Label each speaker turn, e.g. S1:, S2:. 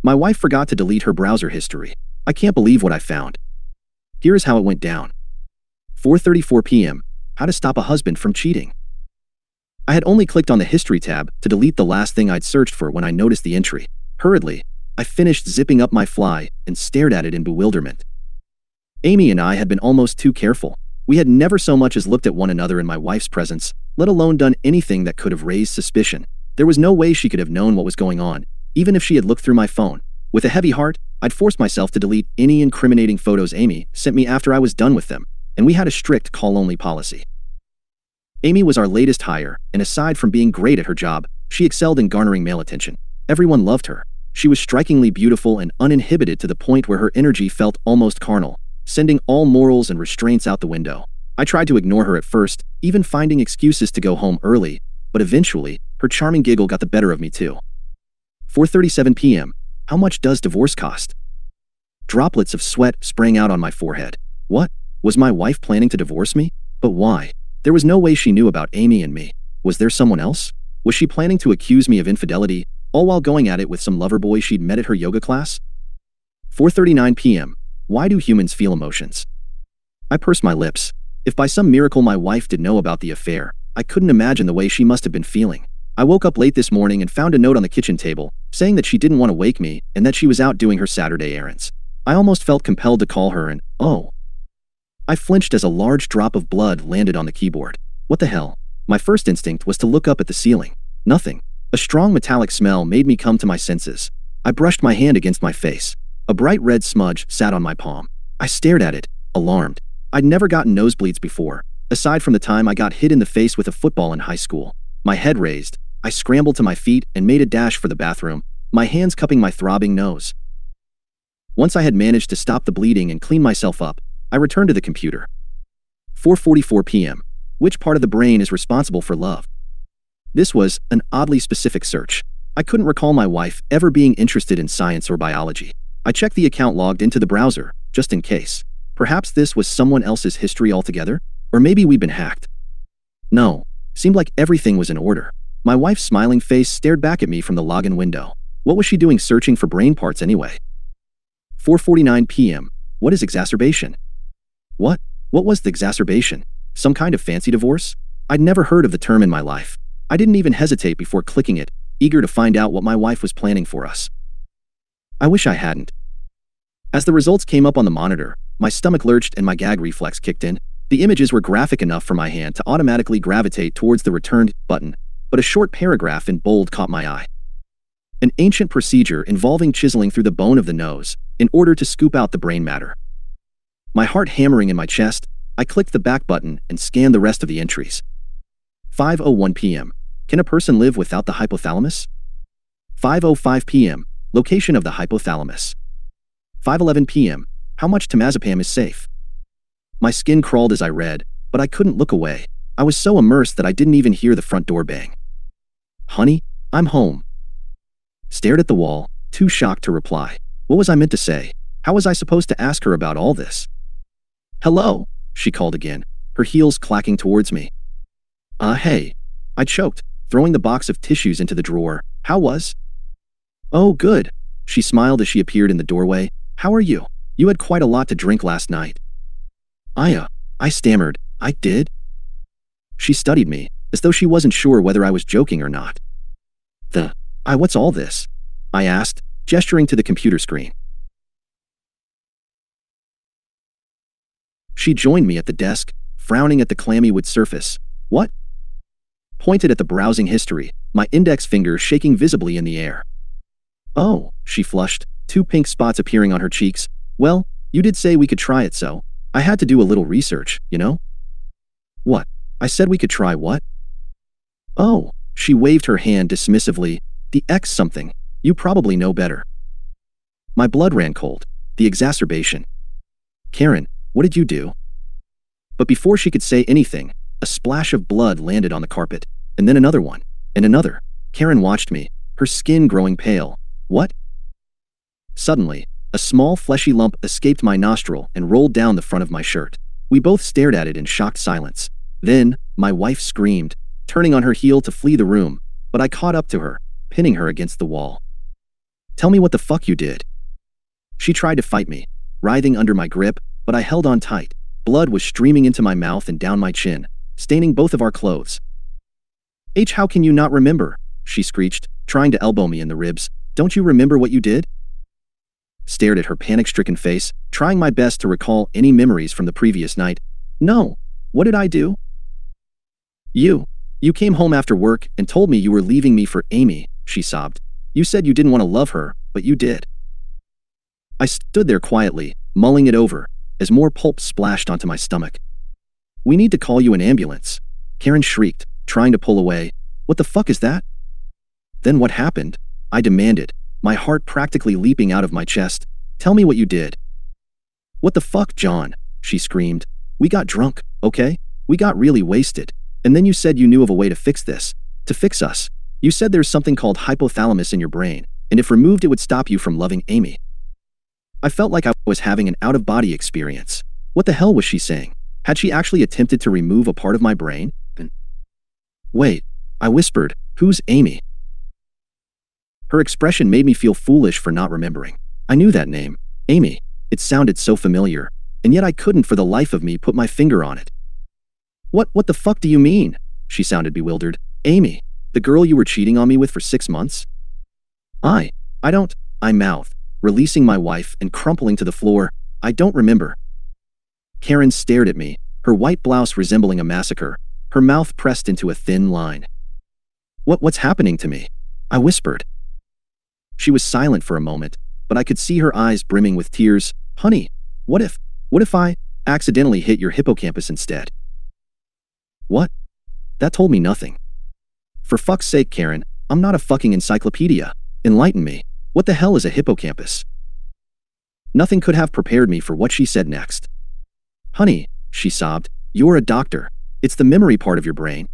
S1: My wife forgot to delete her browser history. I can't believe what I found. Here is how it went down. 4:34 p.m. How to stop a husband from cheating. I had only clicked on the history tab to delete the last thing I'd searched for when I noticed the entry. Hurriedly, I finished zipping up my fly and stared at it in bewilderment. Amy and I had been almost too careful. We had never so much as looked at one another in my wife's presence, let alone done anything that could have raised suspicion. There was no way she could have known what was going on, even if she had looked through my phone. With a heavy heart, I'd forced myself to delete any incriminating photos Amy sent me after I was done with them, and we had a strict call-only policy. Amy was our latest hire, and aside from being great at her job, she excelled in garnering male attention. Everyone loved her. She was strikingly beautiful and uninhibited to the point where her energy felt almost carnal, sending all morals and restraints out the window. I tried to ignore her at first, even finding excuses to go home early, but eventually, her charming giggle got the better of me too. 4:37 p.m. How much does divorce cost? Droplets of sweat sprang out on my forehead. What? Was my wife planning to divorce me? But why? There was no way she knew about Amy and me. Was there someone else? Was she planning to accuse me of infidelity, all while going at it with some lover boy she'd met at her yoga class? 4:39 p.m. Why do humans feel emotions? I pursed my lips. If by some miracle my wife did know about the affair, I couldn't imagine the way she must have been feeling. I woke up late this morning and found a note on the kitchen table, saying that she didn't want to wake me and that she was out doing her Saturday errands. I almost felt compelled to call her and, oh. I flinched as a large drop of blood landed on the keyboard. What the hell? My first instinct was to look up at the ceiling. Nothing. A strong metallic smell made me come to my senses. I brushed my hand against my face. A bright red smudge sat on my palm. I stared at it, alarmed. I'd never gotten nosebleeds before, aside from the time I got hit in the face with a football in high school. My head raised, I scrambled to my feet and made a dash for the bathroom, my hands cupping my throbbing nose. Once I had managed to stop the bleeding and clean myself up, I returned to the computer. 4:44 p.m. Which part of the brain is responsible for love? This was an oddly specific search. I couldn't recall my wife ever being interested in science or biology. I checked the account logged into the browser, just in case. Perhaps this was someone else's history altogether? Or maybe we'd been hacked. No. Seemed like everything was in order. My wife's smiling face stared back at me from the login window. What was she doing searching for brain parts anyway? 4:49 p.m. What is exacerbation? What? What was the exacerbation? Some kind of fancy divorce? I'd never heard of the term in my life. I didn't even hesitate before clicking it, eager to find out what my wife was planning for us. I wish I hadn't. As the results came up on the monitor, my stomach lurched and my gag reflex kicked in. The images were graphic enough for my hand to automatically gravitate towards the returned button, but a short paragraph in bold caught my eye. An ancient procedure involving chiseling through the bone of the nose in order to scoop out the brain matter. My heart hammering in my chest, I clicked the back button and scanned the rest of the entries. 5:01 p.m. Can a person live without the hypothalamus? 5:05 p.m. Location of the hypothalamus. 5:11 p.m. How much temazepam is safe? My skin crawled as I read, but I couldn't look away. I was so immersed that I didn't even hear the front door bang. Honey, I'm home. Stared at the wall, too shocked to reply. What was I meant to say? How was I supposed to ask her about all this? Hello, she called again, her heels clacking towards me. Hey. I choked, throwing the box of tissues into the drawer. How was? Oh, good. She smiled as she appeared in the doorway. How are you? You had quite a lot to drink last night. I stammered. I did? She studied me, as though she wasn't sure whether I was joking or not. What's all this? I asked, gesturing to the computer screen. She joined me at the desk, frowning at the clammy wood surface. What? Pointed at the browsing history, my index finger shaking visibly in the air. Oh, she flushed, 2 pink spots appearing on her cheeks. Well, you did say we could try it, so I had to do a little research, you know? What? I said we could try what? Oh, she waved her hand dismissively. The X something. You probably know better. My blood ran cold. The exacerbation. Karen, what did you do? But before she could say anything, a splash of blood landed on the carpet, and then another one, and another. Karen watched me, her skin growing pale. What? Suddenly, a small fleshy lump escaped my nostril and rolled down the front of my shirt. We both stared at it in shocked silence. Then, my wife screamed, turning on her heel to flee the room, but I caught up to her, pinning her against the wall. Tell me what the fuck you did. She tried to fight me, writhing under my grip, but I held on tight. Blood was streaming into my mouth and down my chin, staining both of our clothes. How can you not remember? She screeched, trying to elbow me in the ribs. Don't you remember what you did? Stared at her panic-stricken face, trying my best to recall any memories from the previous night. No. What did I do? You came home after work and told me you were leaving me for Amy, she sobbed. You said you didn't want to love her, but you did. I stood there quietly, mulling it over, as more pulp splashed onto my stomach. We need to call you an ambulance, Karen shrieked, trying to pull away. What the fuck is that? Then what happened? I demanded, my heart practically leaping out of my chest. Tell me what you did. What the fuck, John? She screamed. We got drunk, okay? We got really wasted. And then you said you knew of a way to fix this. To fix us. You said there's something called hypothalamus in your brain, and if removed it would stop you from loving Amy. I felt like I was having an out-of-body experience. What the hell was she saying? Had she actually attempted to remove a part of my brain? Wait, I whispered, who's Amy? Her expression made me feel foolish for not remembering. I knew that name, Amy. It sounded so familiar, and yet I couldn't for the life of me put my finger on it. What the fuck do you mean? She sounded bewildered. Amy, the girl you were cheating on me with for 6 months? I mouthed, releasing my wife and crumpling to the floor. I don't remember. Karen stared at me, her white blouse resembling a massacre, her mouth pressed into a thin line. What's happening to me? I whispered. She was silent for a moment, but I could see her eyes brimming with tears. Honey, what if I accidentally hit your hippocampus instead? What? That told me nothing. For fuck's sake, Karen, I'm not a fucking encyclopedia. Enlighten me. What the hell is a hippocampus? Nothing could have prepared me for what she said next. Honey, she sobbed, you're a doctor. It's the memory part of your brain.